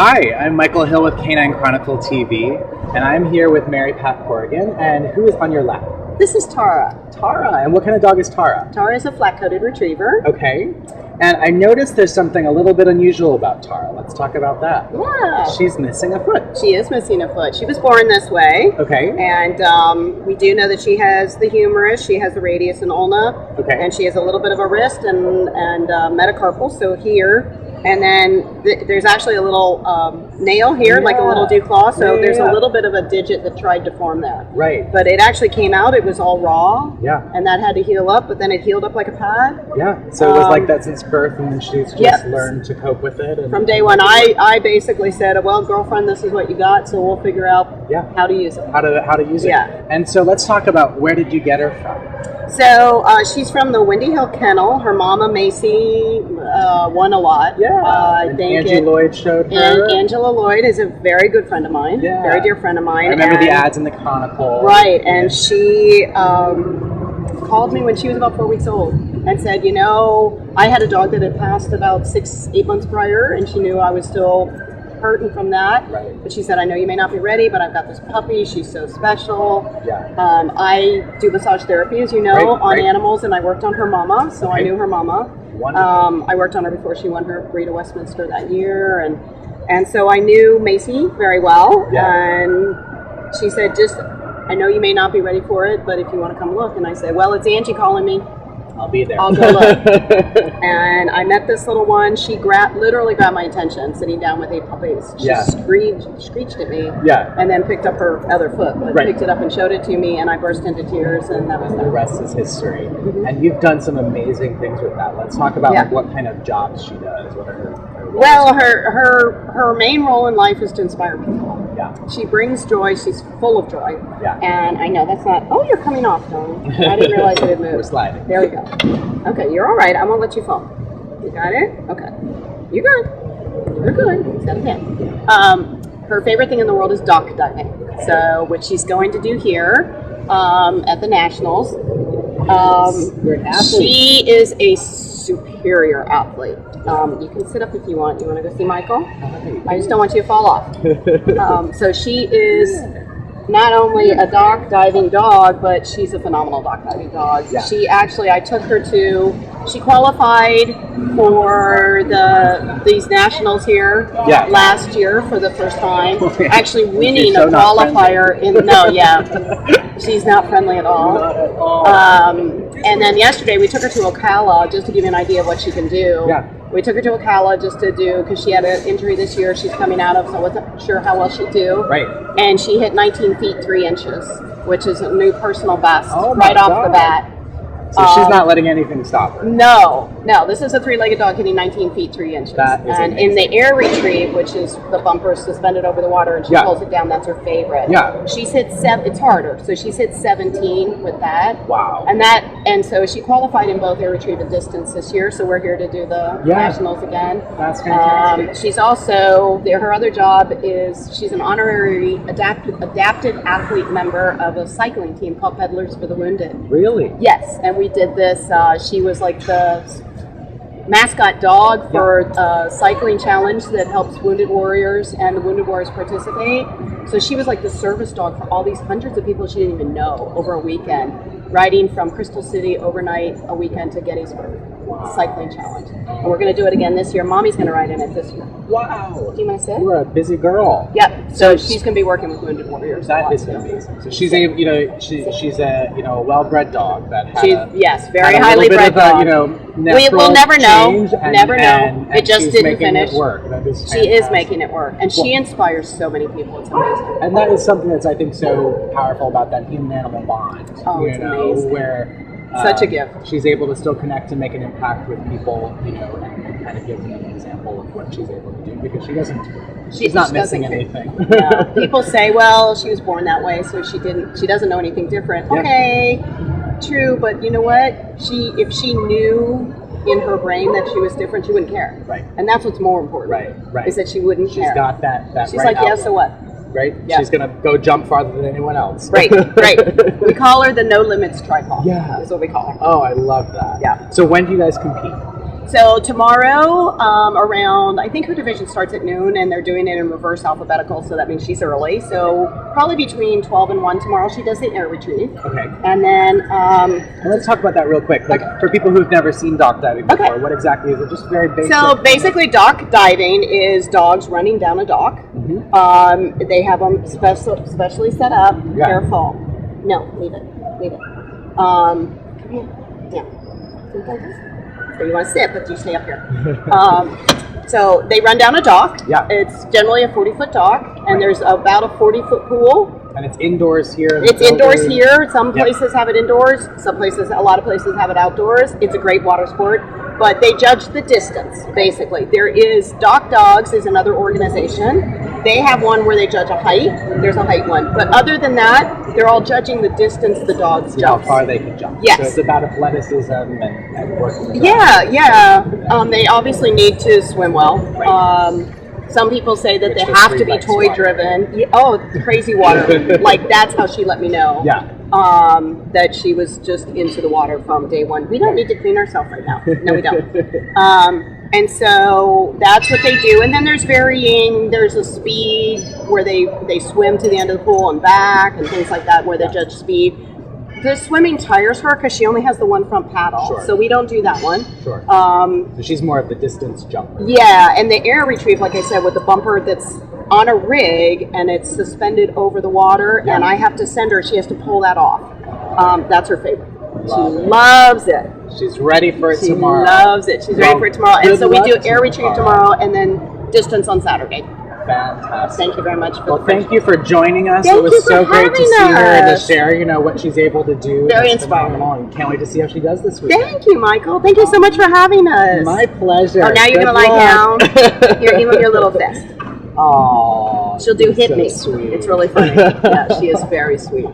Hi, I'm Michael Hill with Canine Chronicle TV, and I'm here with Mary Pat Corrigan. And who is on your lap? This is Tara. Tara. And what kind of dog is Tara? Tara is a flat-coated retriever. Okay. And I noticed there's something a little bit unusual about Tara. Let's talk about that. Yeah. She's missing a foot. She is missing a foot. She was born this way. Okay. And we do know that she has the humerus, she has the radius and ulna. Okay. And she has a little bit of a wrist and metacarpal, so here. And then there's actually a little nail here, like a little dew claw. So there's a little bit of a digit that tried to form there. Right. But it actually came out. It was all raw. Yeah. And that had to heal up, but then it healed up like a pad. Yeah. So it was like that since birth, and then she's just learned to cope with it. And from day one, I basically said, well, girlfriend, this is what you got, so we'll figure out how to use it. How to use it. Yeah. And so let's talk about, where did you get her from? So she's from the Windy Hill Kennel. Her mama, Macy, won a lot. Yeah. I think Angie Lloyd showed her. And Angela Lloyd is a very good friend of mine. Yeah. Very dear friend of mine. I remember the ads in the Chronicle. Right. And she called me when she was about 4 weeks old and said, you know, I had a dog that had passed about 6-8 months prior, and she knew I was still hurting from that. Right. But she said, I know you may not be ready, but I've got this puppy. She's so special. Yeah. I do massage therapy, as you know, on animals, and I worked on her mama, so I knew her mama. Wonderful. I worked on her before she won her breed of Westminster that year, and so I knew Macy very well. Yeah. And she said, I know you may not be ready for it, but if you want to come look. And I said, well, it's Angie calling me. I'll be there. I'll go look. And I met this little one. She literally grabbed my attention, sitting down with 8 puppies. She screeched at me. Yeah. And then picked up her other foot, but picked it up and showed it to me, and I burst into tears, and that was that. The rest is history. Mm-hmm. And you've done some amazing things with that. Let's talk about like, what kind of jobs she does. What are her roles? Well, her main role in life is to inspire people. Yeah. She brings joy. She's full of joy. Yeah. And I know that's not. Oh, you're coming off, Tony. I didn't realize it had moved. We're sliding. There we go. Okay, you're all right. I'm gonna let you fall. You got it? Okay. You're good. You're good. Set again. Her favorite thing in the world is dock diving. So, which she's going to do here at the Nationals. You're an athlete. She is a superior athlete. You can sit up if you want. You want to go see Michael? I just don't want you to fall off. So she is not only a dock diving dog, but she's a phenomenal dock diving dog. Yeah. I took her she qualified for these nationals here last year for the first time. Actually winning a qualifier she's not friendly at all. Not at all. And then yesterday we took her to Ocala just to give you an idea of what she can do. Yeah. We took her to Ocala just to do, because she had an injury this year she's coming out of, so I wasn't sure how well she'd do. Right. And she hit 19 feet 3 inches, which is a new personal best off the bat. So she's not letting anything stop her. No. This is a 3-legged dog hitting 19 feet 3 inches. That is amazing. In the air retrieve, which is the bumper suspended over the water and she pulls it down, that's her favorite. Yeah. She's hit it's harder. So she's hit 17 with that. Wow. And so she qualified in both air retrieve and distance this year, so we're here to do the nationals again. That's fantastic. She's also her other job is she's an honorary adapted athlete member of a cycling team called Peddlers for the Wounded. Really? Yes, and we did this. She was like the mascot dog for a cycling challenge that helps wounded warriors, and the wounded warriors participate. So she was like the service dog for all these hundreds of people she didn't even know over a weekend, riding from Crystal City overnight a weekend to Gettysburg. Cycling challenge. And we're going to do it again this year. Mommy's going to ride in it this year. Wow. Do you want to sit? You're a busy girl. Yep. So she's going to be working with wounded warriors. That is amazing. So she's she's a well-bred dog that had very highly bred dog. We'll never know. It just didn't finish. She is making it work, and she inspires so many people. It's amazing. And that is something that's I think so powerful about that human-animal bond. Oh, it's amazing. Where such a gift. She's able to still connect and make an impact with people, and kind of give them an example of what she's able to do, because she's not missing anything. Yeah. People say, well, she was born that way, so she doesn't know anything different. Yeah. Okay, true, but you know what? If she knew in her brain that she was different, she wouldn't care. Right. And that's what's more important. Right. Is that she wouldn't care. She's got that She's like, yeah, so what? Right? Yeah. She's going to go jump farther than anyone else. Right. We call her the No Limits Tripod. Yeah. Is what we call her. Oh, I love that. Yeah. So when do you guys compete? So tomorrow, around, I think her division starts at noon, and they're doing it in reverse alphabetical, so that means she's early. So probably between 12 and 1 tomorrow, she does the air retrieve. Okay. And then... And let's talk about that real quick. Like, for people who've never seen dock diving before, what exactly is it? Just very basic. So basically, dock diving is dogs running down a dock. They have them specially set up. Yeah. Careful. No, leave it. Leave it. Come here. Yeah. So you want to sit, but you stay up here. So they run down a dock. Yeah. It's generally a 40-foot dock, and there's about a 40-foot pool. And it's indoors here. It's indoors here. Some places have it indoors. Some places, a lot of places have it outdoors. It's a great water sport, but they judge the distance, basically. There is Dock Dogs is another organization. They have one where they judge a height. There's a height one. But other than that, they're all judging the distance the dogs jump. How far they can jump. Yes. So it's about athleticism and working. Yeah. They obviously need to swim well. Some people say that they have to be toy driven. Yeah, crazy water. Like, that's how she let me know. Yeah. That she was just into the water from day one. We don't need to clean ourselves right now. No, we don't. And so that's what they do. And then there's a speed where they swim to the end of the pool and back and things like that where they judge speed. The swimming tires her because she only has the one front paddle. Sure. So we don't do that one. Sure. So she's more of the distance jumper. Yeah, and the air retrieve, like I said, with the bumper that's on a rig and it's suspended over the water, and I have to send her, she has to pull that off. That's her favorite. She loves it. She's ready for it tomorrow. She loves it. She's ready for it tomorrow. And so we do air retrieve tomorrow and then distance on Saturday. Fantastic. Thank you very much. Thank you for joining us. Thank it was you for so great to see having her and to us. share, what she's able to do. Very It's inspiring. phenomenal, and can't wait to see how she does this week. Thank you, Michael. Thank you so much for having us. My pleasure. Oh, now you're Good going to lie luck. down. Here, give him your little fist. Aww. She'll do hit me. Sweet. It's really funny. Yeah, she is very sweet.